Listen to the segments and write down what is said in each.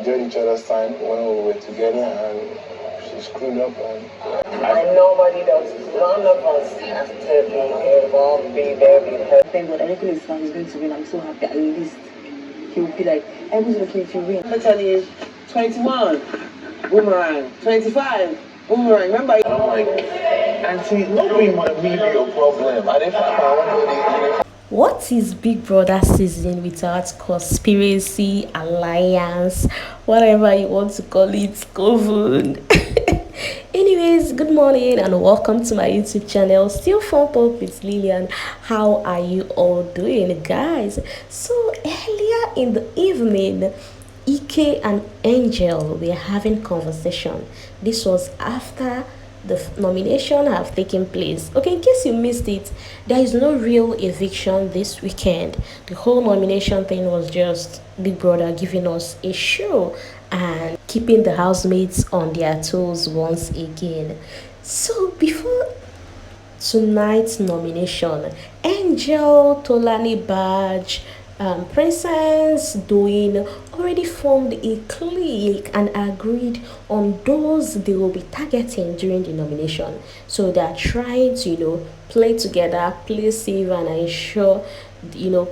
enjoyed each other's time when we were together, and she screwed up. And nobody does. None of us have to be involved, be there, because. Thank God, Eneke is fine. He's going to win. I'm so happy. At least he will be like, everything's okay if you win. I'm telling you, 21, boomerang. 25, boomerang. Remember? I'm like, Auntie, nobody want to be your problem. I didn't find my own way. What is Big Brother season without conspiracy, alliance, whatever you want to call it, coven? Anyways, good morning and welcome to my YouTube channel. Still Fun Pop with Lillian. How are you all doing, guys? So earlier in the evening, Ike and Angel were having conversation. This was after the nomination have taken place. Okay, in case you missed it, there is no real eviction this weekend. The whole nomination thing was just Big Brother giving us a show and keeping the housemates on their toes once again. So before tonight's nomination, Angel, Tolani Badge, Princess Doing already formed a clique and agreed on those they will be targeting during the nomination. So they are trying to, play together, play safe, and ensure,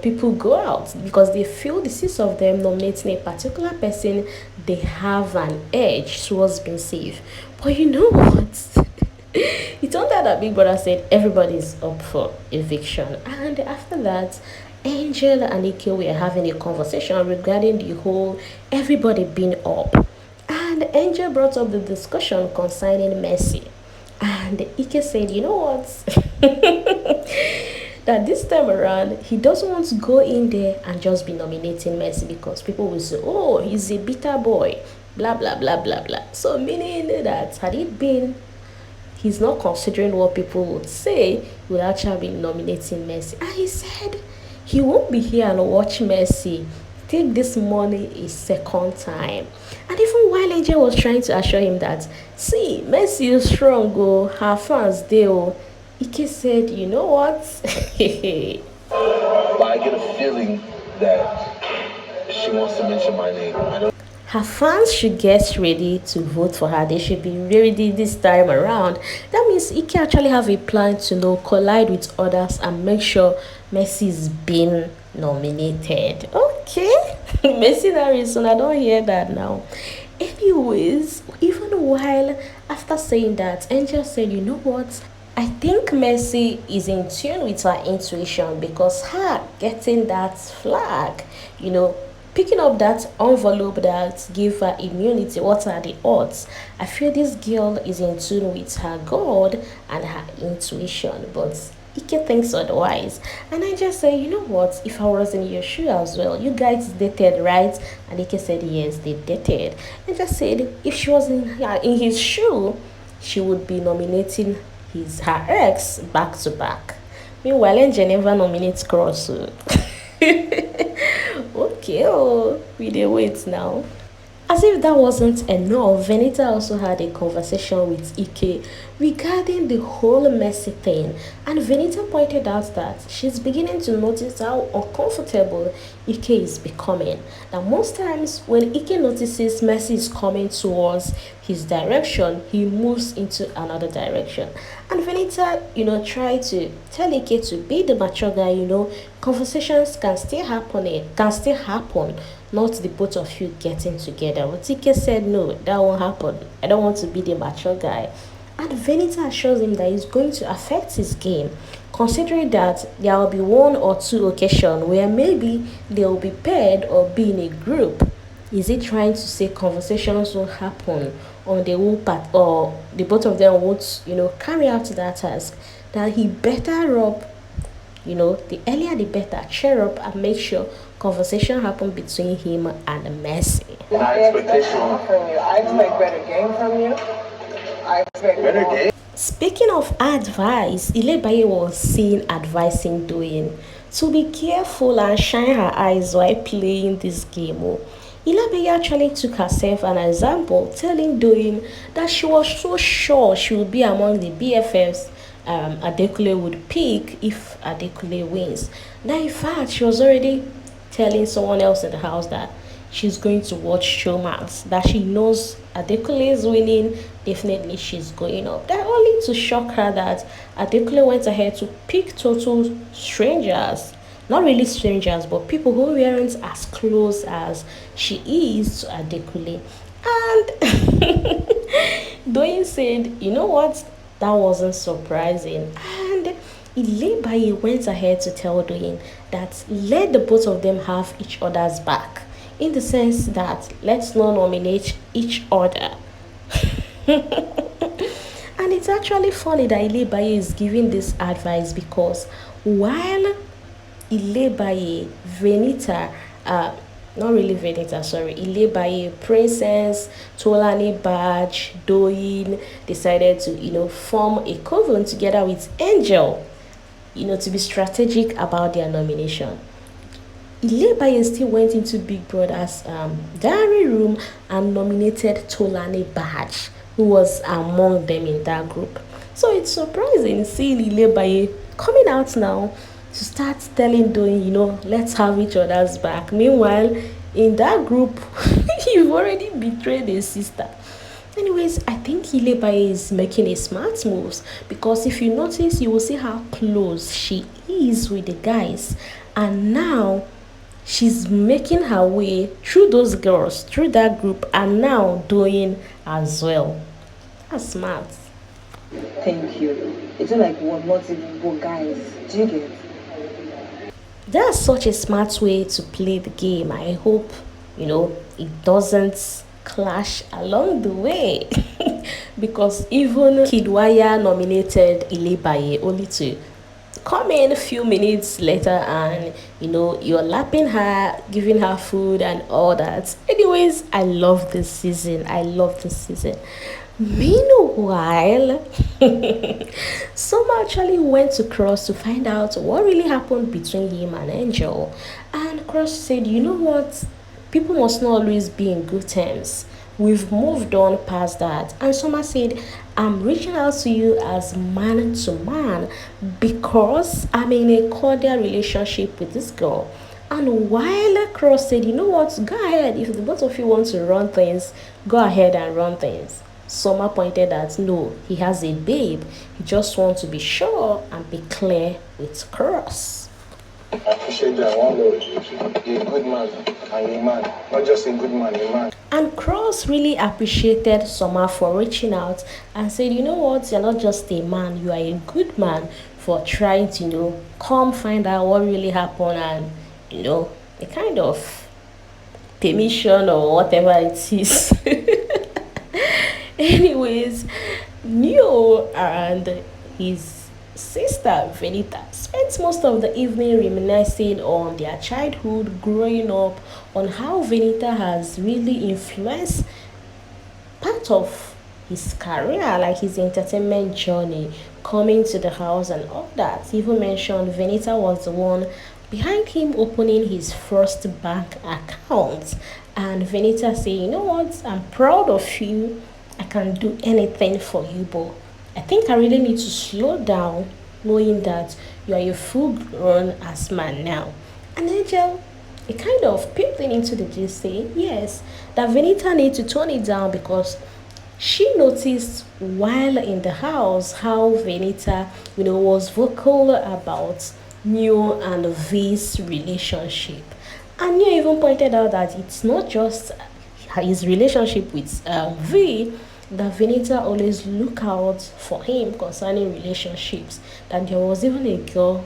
people go out because they feel the six of them nominating a particular person, they have an edge towards being safe. But you know what? It turned out that Big Brother said everybody's up for eviction, and after that, Angel and Ike were having a conversation regarding the whole everybody being up. And Angel brought up the discussion concerning Messi. And Ike said, you know what? That this time around, he doesn't want to go in there and just be nominating Messi because people will say, oh, he's a bitter boy, blah, blah, blah, blah, blah. So meaning that had it been he's not considering what people would say, he would actually be nominating Messi. And he said he won't be here and watch Messi take this money a second time. And even while Angel was trying to assure him that, see, Messi is strong, her fans, Ike said, you know what? But I get a feeling that she wants to mention my name. Her fans should get ready to vote for her. They should be ready this time around. That means Ike actually have a plan to collide with others and make sure Messi is being nominated. Okay, Messi that reason I don't hear that now. Anyways, even while after saying that, Angel said, you know what? I think Messi is in tune with her intuition because her getting that flag, picking up that envelope that gave her immunity, what are the odds? I feel this girl is in tune with her God and her intuition, but Ike thinks otherwise. And I just say, you know what, if I was in your shoe as well, you guys dated, right? And Ike said, yes, they dated. I just said, if she was in his shoe, she would be nominating her ex back to back. Meanwhile, Angel never nominates Cross. Okay, we dey wait now. As if that wasn't enough, Venita also had a conversation with Ike regarding the whole Messi thing, and Venita pointed out that she's beginning to notice how uncomfortable Ike is becoming. Now, most times when Ike notices Messi is coming towards his direction, he moves into another direction. And Venita, tried to tell Ike to be the mature guy, conversations can still happen, not the both of you getting together. But Ike said, no, that won't happen. I don't want to be the mature guy. And Venita assures him that it's going to affect his game, considering that there will be one or two occasions where maybe they will be paired or be in a group. Is he trying to say conversations won't happen on the whole part, or the both of them won't, carry out that task? That he better up, the earlier the better, cheer up and make sure conversation happen between him and Messi. I expect more from you. I expect better game from you. I expect better game. Speaking of advice, Ilebaye was seen advising Doyin to be careful and shine her eyes while playing this game. Ilebaye actually took herself an example, telling Doyin that she was so sure she would be among the BFFs Adekule would pick if Adekule wins. Now, in fact, she was already telling someone else in the house that she's going to watch showmans, that she knows Adekule is winning, definitely she's going up. That only to shock her that Adekule went ahead to pick total strangers. Not really strangers, but people who weren't as close as she is to Adekule. And Doyin said, you know what? That wasn't surprising. And Ilebaye went ahead to tell Doyin that let the both of them have each other's back. In the sense that let's not nominate each other. And it's actually funny that Ilebaye is giving this advice because while Ilebaye, Venita, not really Venita, sorry, Ilebaye, Princess, Tolani Badge, Doyin decided to, form a coven together with Angel, to be strategic about their nomination. Ilebaye still went into Big Brother's diary room and nominated Tolani Badge, who was among them in that group. So it's surprising seeing Ilebaye coming out now to start telling Doyin, let's have each other's back. Meanwhile, in that group, you've already betrayed a sister. Anyways, I think Ilebaye is making a smart moves because if you notice, you will see how close she is with the guys. And now she's making her way through those girls, through that group, and now Doyin as well. That's smart. Thank you. It's not like we're not even good guys. Do you get? That's such a smart way to play the game. I hope, it doesn't clash along the way. Because even Kidwaya nominated Ilebaye only to come in a few minutes later and you're lapping her, giving her food and all that. Anyways, I love this season. Meanwhile, Soma actually went to Cross to find out what really happened between him and Angel. And Cross said, you know what? People must not always be in good terms. We've moved on past that. And Soma said, I'm reaching out to you as man to man because I'm in a cordial relationship with this girl. And while Cross said, you know what, go ahead. If the both of you want to run things, go ahead and run things. Soma pointed out, no, he has a babe. He just wants to be sure and be clear with Cross. I appreciate that. One word. You're a good man and you're a man. Not just a good man, you're a man. And Cross really appreciated Soma for reaching out and said, you know what, you're not just a man, you are a good man for trying to, come find out what really happened and, a kind of permission or whatever it is. Anyways, Neo and his sister Venita spent most of the evening reminiscing on their childhood, growing up, on how Venita has really influenced part of his career, like his entertainment journey, coming to the house and all that. He even mentioned Venita was the one behind him opening his first bank account. And Venita said, you know what, I'm proud of you. I can do anything for you, but I think I really need to slow down knowing that you are a full-grown ass man now. And Angel, it kind of peeped into the gist saying, yes, that Venita needs to tone it down because she noticed while in the house how Venita, was vocal about Neo and V's relationship. And Neo even pointed out that it's not just his relationship with V, that Venita always look out for him concerning relationships. That there was even a girl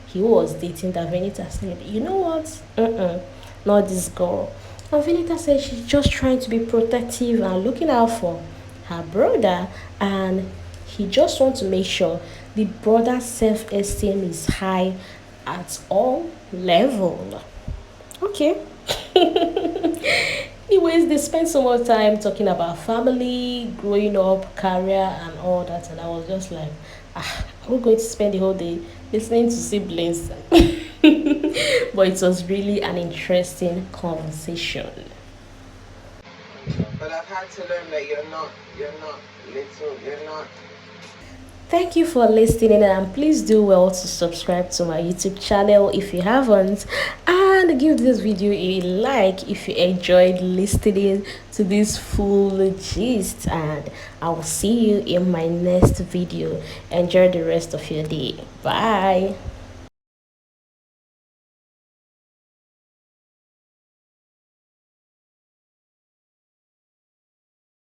he was dating that Venita said, you know what? Not this girl. And Venita said she's just trying to be protective and looking out for her brother, and he just wants to make sure the brother's self-esteem is high at all level. Okay. Anyways, they spent so much time talking about family, growing up, career, and all that. And I was just like, we're going to spend the whole day listening to siblings. But it was really an interesting conversation. But I've had to learn that you're not little, you're not. Thank you for listening, and please do well to subscribe to my YouTube channel if you haven't, and give this video a like if you enjoyed listening to this full gist. And I will see you in my next video. Enjoy the rest of your day. Bye.